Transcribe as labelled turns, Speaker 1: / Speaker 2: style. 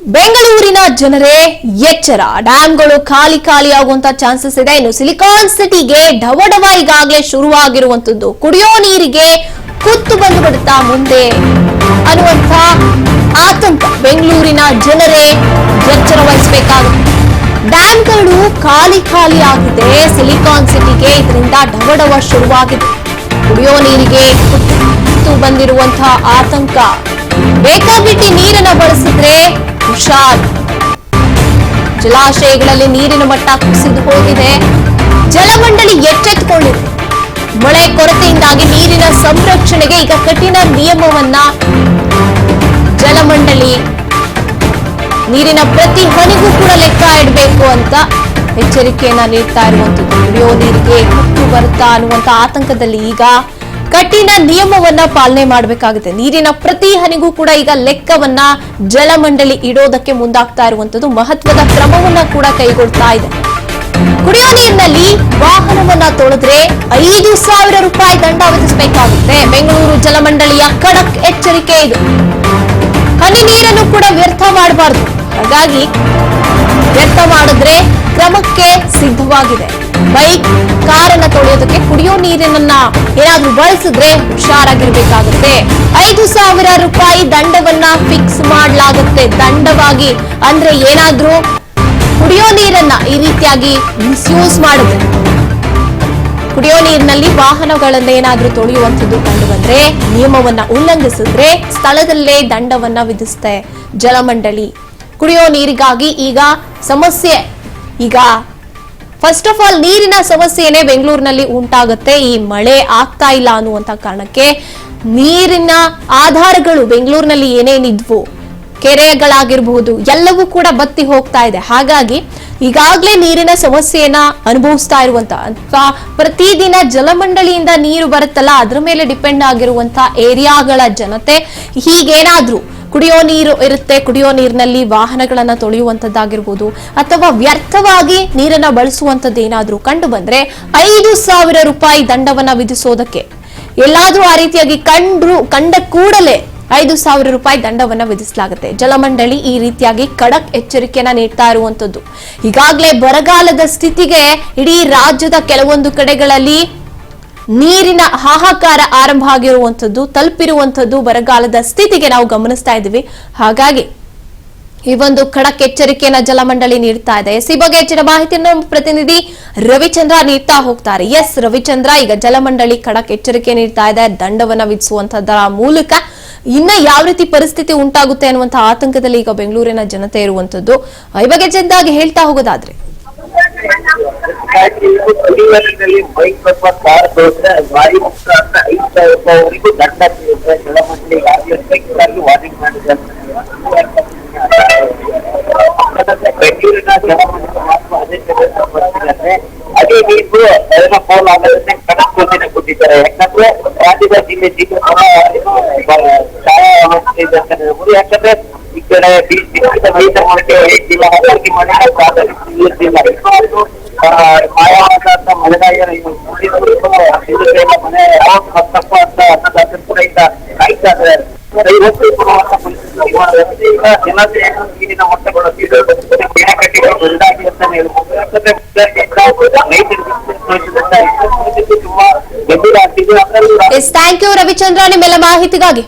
Speaker 1: ಬೆಂಗಳೂರಿನ ಜನರೇ ಎಚ್ಚರ, ಡ್ಯಾಂಗಳು ಖಾಲಿ ಆಗುವಂತ ಚಾನ್ಸಸ್ ಇದೆ. ಇನ್ನು ಸಿಲಿಕಾನ್ ಸಿಟಿಗೆ ಢವಢವ ಈಗಾಗಲೇ ಶುರುವಾಗಿರುವಂತದ್ದು, ಕುಡಿಯೋ ನೀರಿಗೆ ಕುತ್ತು ಬಂದು ಬಿಡುತ್ತಾ ಮುಂದೆ ಅನ್ನುವಂತ ಆತಂಕ ಬೆಂಗಳೂರಿನ ಜನರೇ ಎಚ್ಚರ ವಹಿಸಬೇಕಾಗುತ್ತೆ. ಡ್ಯಾಂಗಳು ಖಾಲಿ ಆಗಿದೆ. ಸಿಲಿಕಾನ್ ಸಿಟಿಗೆ ಇದರಿಂದ ಢವಢವ ಶುರುವಾಗಿದೆ. ಕುಡಿಯೋ ನೀರಿಗೆ ಕುತ್ತು ಬಂದಿರುವಂತಹ ಆತಂಕ. ಬೇಕಾಬಿಟ್ಟಿ ನೀರನ್ನ ಬಳಸಿದ್ರೆ ಹುಷಾರ್. ಜಲಾಶಯಗಳಲ್ಲಿ ನೀರಿನ ಮಟ್ಟ ಕುಸಿದು ಹೋಗಿದೆ. ಜಲಮಂಡಳಿ ಎಚ್ಚೆತ್ತುಕೊಂಡಿದೆ. ಮಳೆ ಕೊರತೆಯಿಂದಾಗಿ ನೀರಿನ ಸಂರಕ್ಷಣೆಗೆ ಈಗ ಕಠಿಣ ನಿಯಮವನ್ನ ಜಲಮಂಡಳಿ ನೀರಿನ ಪ್ರತಿ ಹನಿಗೂ ಕೂಡ ಲೆಕ್ಕ ಇಡಬೇಕು ಅಂತ ಎಚ್ಚರಿಕೆಯನ್ನ ನೀಡ್ತಾ ಇರುವಂತದ್ದು. ಕುಡಿಯೋ ನೀರಿಗೆ ಕುತ್ತು ಬರುತ್ತಾ ಅನ್ನುವಂತ ಆತಂಕದಲ್ಲಿ ಈಗ ಕಠಿಣ ನಿಯಮವನ್ನ ಪಾಲನೆ ಮಾಡಬೇಕಾಗುತ್ತೆ. ನೀರಿನ ಪ್ರತಿ ಹನಿಗೂ ಕೂಡ ಈಗ ಲೆಕ್ಕವನ್ನ ಜಲಮಂಡಳಿ ಇಡೋದಕ್ಕೆ ಮುಂದಾಗ್ತಾ ಇರುವಂತದ್ದು. ಮಹತ್ವದ ಕ್ರಮವನ್ನ ಕೂಡ ಕೈಗೊಳ್ತಾ ಇದೆ. ಕುಡಿಯೋ ನೀರಿನಲ್ಲಿ ವಾಹನವನ್ನ ತೊಳೆದ್ರೆ 5,000 ರೂಪಾಯಿ ದಂಡ ವಿಧಿಸಬೇಕಾಗುತ್ತೆ. ಬೆಂಗಳೂರು ಜಲಮಂಡಳಿಯ ಖಡಕ್ ಎಚ್ಚರಿಕೆ ಇದು. ಹನಿ ನೀರನ್ನು ಕೂಡ ವ್ಯರ್ಥ ಮಾಡಬಾರದು. ಹಾಗಾಗಿ ವ್ಯರ್ಥ ಮಾಡಿದ್ರೆ ಕ್ರಮಕ್ಕೆ ಸಿದ್ಧವಾಗಿದೆ. ಬೈಕ್, ಕಾರನ್ನ ತೊಳೆಯೋದಕ್ಕೆ ಕುಡಿಯೋ ನೀರನ್ನ ಏನಾದ್ರೂ ಬಳಸಿದ್ರೆ ಹುಷಾರಾಗಿರ್ಬೇಕಾಗುತ್ತೆ. 5,000 ರೂಪಾಯಿ ದಂಡವನ್ನ ಫಿಕ್ಸ್ ಮಾಡಲಾಗುತ್ತೆ. ದಂಡವಾಗಿ ಅಂದ್ರೆ ಏನಾದ್ರೂ ಕುಡಿಯೋ ನೀರನ್ನ ಈ ರೀತಿಯಾಗಿ ಮಿಸ್ಯೂಸ್ ಮಾಡಿದ್ರೆ, ಕುಡಿಯೋ ನೀರಿನಲ್ಲಿ ವಾಹನಗಳನ್ನ ಏನಾದ್ರೂ ತೊಳೆಯುವಂಥದ್ದು ಕಂಡು ಬಂದ್ರೆ, ನಿಯಮವನ್ನ ಉಲ್ಲಂಘಿಸಿದ್ರೆ ಸ್ಥಳದಲ್ಲೇ ದಂಡವನ್ನ ವಿಧಿಸುತ್ತೆ ಜಲಮಂಡಳಿ. ಕುಡಿಯೋ ನೀರಿಗಾಗಿ ಈಗ ಸಮಸ್ಯೆ, ಈಗ ಫಸ್ಟ್ ಆಫ್ ಆಲ್ ನೀರಿನ ಸಮಸ್ಯೆನೇ ಬೆಂಗಳೂರಿನಲ್ಲಿ ಉಂಟಾಗುತ್ತೆ. ಈ ಮಳೆ ಆಗ್ತಾ ಇಲ್ಲ ಅನ್ನುವಂತ ಕಾರಣಕ್ಕೆ ನೀರಿನ ಆಧಾರಗಳು ಬೆಂಗಳೂರಿನಲ್ಲಿ ಏನೇನಿದ್ವು, ಕೆರೆಗಳಾಗಿರಬಹುದು, ಎಲ್ಲವೂ ಕೂಡ ಬತ್ತಿ ಹೋಗ್ತಾ ಇದೆ. ಹಾಗಾಗಿ ಈಗಾಗಲೇ ನೀರಿನ ಸಮಸ್ಯೆಯನ್ನ ಅನುಭವಿಸ್ತಾ ಇರುವಂತ ಪ್ರತಿದಿನ ಜಲಮಂಡಳಿಯಿಂದ ನೀರು ಬರುತ್ತಲ್ಲ, ಅದ್ರ ಮೇಲೆ ಡಿಪೆಂಡ್ ಆಗಿರುವಂತ ಏರಿಯಾಗಳ ಜನತೆ ಹೀಗೇನಾದ್ರೂ ಕುಡಿಯೋ ನೀರು ಇರುತ್ತೆ, ಕುಡಿಯೋ ನೀರಿನಲ್ಲಿ ವಾಹನಗಳನ್ನ ತೊಳೆಯುವಂತದ್ದಾಗಿರ್ಬೋದು ಅಥವಾ ವ್ಯರ್ಥವಾಗಿ ನೀರನ್ನ ಬಳಸುವಂತದ್ದು ಏನಾದ್ರೂ ಕಂಡು ಬಂದ್ರೆ 5,000 ರೂಪಾಯಿ ದಂಡವನ್ನ ವಿಧಿಸೋದಕ್ಕೆ, ಎಲ್ಲಾದ್ರೂ ಆ ರೀತಿಯಾಗಿ ಕಂಡ ಕೂಡಲೇ 5,000 ರೂಪಾಯಿ ದಂಡವನ್ನ ವಿಧಿಸಲಾಗುತ್ತೆ. ಜಲಮಂಡಳಿ ಈ ರೀತಿಯಾಗಿ ಖಡಕ್ ಎಚ್ಚರಿಕೆಯನ್ನ ನೀಡ್ತಾ ಇರುವಂತದ್ದು. ಈಗಾಗಲೇ ಬರಗಾಲದ ಸ್ಥಿತಿಗೆ ಇಡೀ ರಾಜ್ಯದ ಕೆಲವೊಂದು ಕಡೆಗಳಲ್ಲಿ ನೀರಿನ ಹಾಹಾಕಾರ ಆರಂಭ ಆಗಿರುವಂತದ್ದು, ತಲುಪಿರುವಂತದ್ದು ಬರಗಾಲದ ಸ್ಥಿತಿಗೆ ನಾವು ಗಮನಿಸ್ತಾ ಇದ್ದೀವಿ. ಹಾಗಾಗಿ ಈ ಒಂದು ಖಡಕ್ ಎಚ್ಚರಿಕೆಯನ್ನ ಜಲಮಂಡಳಿ ನೀಡ್ತಾ ಇದೆ. ಈ ಬಗ್ಗೆ ಹೆಚ್ಚಿನ ಮಾಹಿತಿಯನ್ನು ಪ್ರತಿನಿಧಿ ರವಿಚಂದ್ರ ನೀಡ್ತಾ ಹೋಗ್ತಾರೆ. ಎಸ್ ರವಿಚಂದ್ರ, ಈಗ ಜಲಮಂಡಳಿ ಖಡಕ್ ಎಚ್ಚರಿಕೆ ನೀಡ್ತಾ ಇದೆ, ದಂಡವನ್ನ ವಿಧಿಸುವಂತದ್ದರ ಮೂಲಕ ಇನ್ನ ಯಾವ ರೀತಿ ಪರಿಸ್ಥಿತಿ ಉಂಟಾಗುತ್ತೆ ಅನ್ನುವಂತಹ ಆತಂಕದಲ್ಲಿ ಈಗ ಬೆಂಗಳೂರಿನ ಜನತೆ ಇರುವಂತದ್ದು. ಈ ಬಗ್ಗೆ ಚೆಂದಾಗಿ ಹೇಳ್ತಾ ಹೋಗೋದಾದ್ರೆ,
Speaker 2: ಬೈಕ್ ಅಥವಾ ಕಾರ್ ತೋರಿದ್ರೆ ವಾರಿ ಮುಕ್ತ ಅಂತ 5,000 ರೂಪಾಯಿವರೆಗೂ ದಂಡ ಜಲಮಂಡಳಿಗಾಗಿ ವಾರ್ನಿಂಗ್ ಮಾಡಿದ್ದಾರೆ. ಬೆಂಗಳೂರಿನ ಜಲಮಂಡಳಿ ಬರ್ತಿದ್ದಾರೆ. ಅದೇ ನೀವು ಅದನ್ನ ಫಾಲೋ ಆಗೋದನ್ನೇ ಕಡಕ್ ಸೂಚನೆ ಕೊಟ್ಟಿದ್ದಾರೆ. ಯಾಕಂದ್ರೆ ರಾಜ್ಯದ ಜಿಲ್ಲೆ ಯಾಕಂದ್ರೆ ಈ ಕಡೆ ರೈತ ಮಾಡಕ್ಕೆ ಜಿಲ್ಲಾ ಹಂಗಾರಿಕೆ ಮಾಡಿ ಮಾಯವಾದ ಮಳೆಗಾಯ ಮನೆ ತಪ್ಪ ಅಂತ ಅನ್ನದಾತ ಕೂಡ ಈಗ ಕಾಯ್ತಾ ಇದ್ದಾರೆ. ನೀರಿನ ಮಟ್ಟಗಳು ಕಟ್ಟಿಗಳು ದೊಡ್ಡದಾಗಿ ಅಂತಾನೆ ಹೇಳ್ಬೋದು. ಯಾಕಂದ್ರೆ
Speaker 1: ಥ್ಯಾಂಕ್ ಯು ರವಿಚಂದ್ರ ನಿಮ್ಮೆಲ್ಲ ಮಾಹಿತಿಗಾಗಿ.